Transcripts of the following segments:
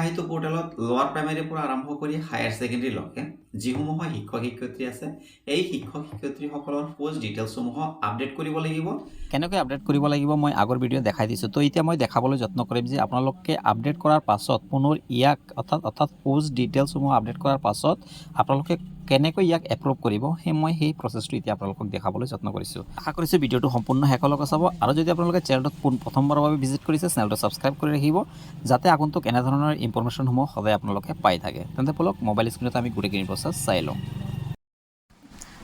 সেইটো পোৰ্টেলত লোৱাৰ প্ৰাইমেৰীৰ পৰা আৰম্ভ কৰি হায়াৰ ছেকেণ্ডেৰীলৈকে যিসমূহ শিক্ষক শিক্ষয়িত্ৰী আছে এই শিক্ষক শিক্ষয়িত্ৰীসকলৰ পোষ্ট ডিটেইলছসমূহ আপডেট কৰিব লাগিব। কেনেকৈ আপডেট কৰিব লাগিব মই আগৰ ভিডিঅ' দেখাই দিছোঁ। তো এতিয়া মই দেখাবলৈ যত্ন কৰিম যে আপোনালোকে আপডেট কৰাৰ পাছত পুনৰ ইয়াক অৰ্থাৎ পোষ্ট ডিটেইলছসমূহ আপডেট কৰাৰ পাছত আপোনালোকে কেনেকৈ ইয়াক এপ্ৰুভ কৰিব মই সেই প্ৰচেছটো এতিয়া আপোনালোকক দেখাবলৈ যত্ন কৰিছোঁ। আশা কৰিছোঁ ভিডিঅ'টো সম্পূৰ্ণ শেষলৈকে চাব আৰু যদি আপোনালোকে চেনেলটোত প্ৰথমবাৰৰ বাবে ভিজিট কৰিছে চেনেলটো ছাবস্ক্ৰাইব কৰি ৰাখিব যাতে আগন্তুক এনেধৰণৰ ইনফৰমেশ্যনসমূহ সদায় আপোনালোকে পাই থাকে। তেন্তে বলক মোবাইল স্ক্ৰীণত আমি গোটেইখিনি প্ৰচেছ চাই লওঁ।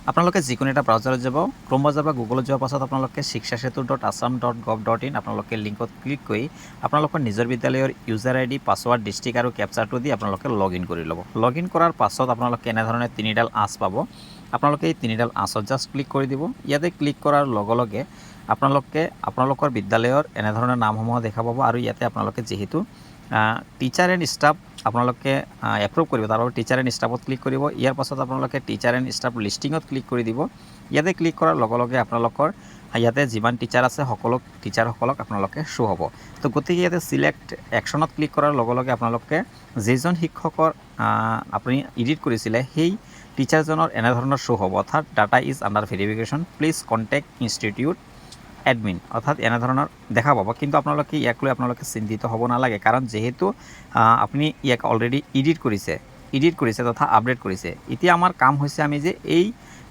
আপোনালোকে যিকোনো এটা ব্ৰাউজাৰত যাব, ক্ৰম ব্ৰাউজাৰ বা গুগলত যোৱাৰ পাছত আপোনালোকে shikshasetu.assam.gov.in আপোনালোকে লিংকত ক্লিক কৰি আপোনালোকৰ নিজৰ বিদ্যালয়ৰ ইউজাৰ আইডি, পাছৱাৰ্ড, ডিষ্ট্ৰিক্ট আৰু কেপচাৰটো দি আপোনালোকে লগইন কৰি ল'ব। লগইন কৰাৰ পাছত আপোনালোকে এনেধৰণে তিনিডাল আঁচ পাব। আপোনালোকে এই তিনিডাল আঁচত জাষ্ট ক্লিক কৰি দিব। ইয়াতে ক্লিক কৰাৰ লগে লগে আপোনালোকে আপোনালোকৰ বিদ্যালয়ৰ এনেধৰণৰ নামসমূহ দেখা পাব আৰু ইয়াতে আপোনালোকে যিহেতু টিচাৰ এণ্ড ষ্টাফ আপোনালোকে এপ্ৰুভ কৰিব, তাৰ বাবে টিচাৰ এণ্ড ষ্টাফত ক্লিক কৰিব। ইয়াৰ পাছত আপোনালোকে টিচাৰ এণ্ড ষ্টাফ লিষ্টিঙত ক্লিক কৰি দিব। ইয়াতে ক্লিক কৰাৰ লগে লগে আপোনালোকৰ ইয়াতে যিমান টিচাৰ আছে সকলো টিচাৰসকলক আপোনালোকে শ্ব' হ'ব। তো গতিকে ইয়াতে চিলেক্ট একশ্যনত ক্লিক কৰাৰ লগে লগে আপোনালোকে যিজন শিক্ষকৰ আপুনি এডিট কৰিছিলে সেই টিচাৰজনৰ এনেধৰণৰ শ্ব' হ'ব, অৰ্থাৎ data is under verification, please contact institute admin, অৰ্থাৎ এনেধৰণৰ দেখা পাব। কিন্তু আপোনালোকে ইয়াক লৈ আপোনালোকে চিন্তিত হ'ব নালাগে, কাৰণ যিহেতু আপুনি ইয়াক অলৰেডি এডিট কৰিছে তথা আপডেট কৰিছে। এতিয়া আমাৰ কাম হৈছে আমি যে এই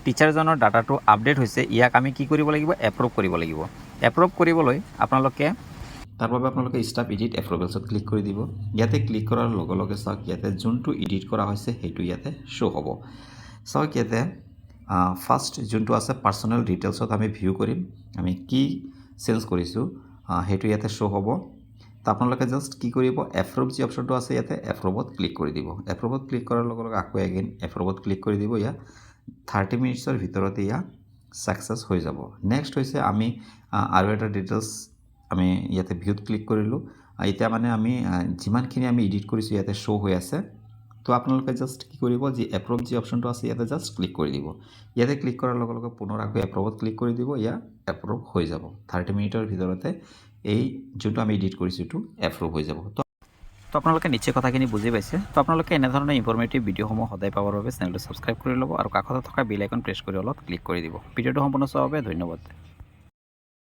টিচাৰজনৰ ডাটাটো আপডেট হৈছে ইয়াক আমি কি কৰিব লাগিব, এপ্ৰুভ কৰিব লাগিব। এপ্ৰুভ কৰিবলৈ আপোনালোকে তাৰ বাবে আপোনালোকে ষ্টাফ এডিট এপ্ৰুভেলছত ক্লিক কৰি দিব। ইয়াতে ক্লিক কৰাৰ লগে লগে চাওক ইয়াতে যোনটো এডিট কৰা হৈছে সেইটো ইয়াতে শ্ব' হ'ব। চাওক ইয়াতে ফাৰ্ষ্ট যোনটো আছে পাৰ্চনেল ডিটেইলছত আমি ভিউ কৰিম, আমি কি চেঞ্জ কৰিছোঁ সেইটো ইয়াতে শ্ব' হ'ব। তো আপোনালোকে জাষ্ট কি কৰিব, এপ্ৰুভ যি অপশ্যনটো আছে ইয়াতে এপ্ৰুভত ক্লিক কৰি দিব। এপ্ৰুভত ক্লিক কৰাৰ লগে লগে আকৌ এগেইন এপ্ৰুভত ক্লিক কৰি দিব। ইয়াত 30 মিনিটছৰ ভিতৰতে ইয়াত ছাকচেছ হৈ যাব। নেক্সট হৈছে আমি আৰু এটা ডিটেইলছ আমি ইয়াতে ভিউত ক্লিক কৰিলোঁ। এতিয়া মানে আমি যিমানখিনি আমি এডিট কৰিছোঁ ইয়াতে শ্ব' হৈ আছে। তো আপোনালোকে জাষ্ট কি কৰিব, যি এপ্ৰুভ যি অপশ্যনটো আছে ইয়াতে জাষ্ট ক্লিক কৰি দিব। ইয়াতে ক্লিক কৰাৰ লগে লগে পুনৰ আকৌ এপ্ৰুভত ক্লিক কৰি দিব, ইয়াত এপ্ৰুভ হৈ যাব। 30 মিনিটৰ ভিতৰতে এই যোনটো আমি এডিট কৰিছোঁ এইটো এপ্ৰুভ হৈ যাব। তো আপোনালোকে নিশ্চয় কথাখিনি বুজি পাইছে। তো আপোনালোকে এনেধৰণৰ ইনফৰ্মেটিভ ভিডিঅ'সমূহ সদায় পাবৰ বাবে চেনেলটো ছাবস্ক্ৰাইব কৰি ল'ব আৰু কাষতে থকা বেল আইকন প্ৰেছ কৰি অলপ ক্লিক কৰি দিব। ভিডিঅ'টো সম্পূৰ্ণ চোৱাৰ বাবে ধন্যবাদ।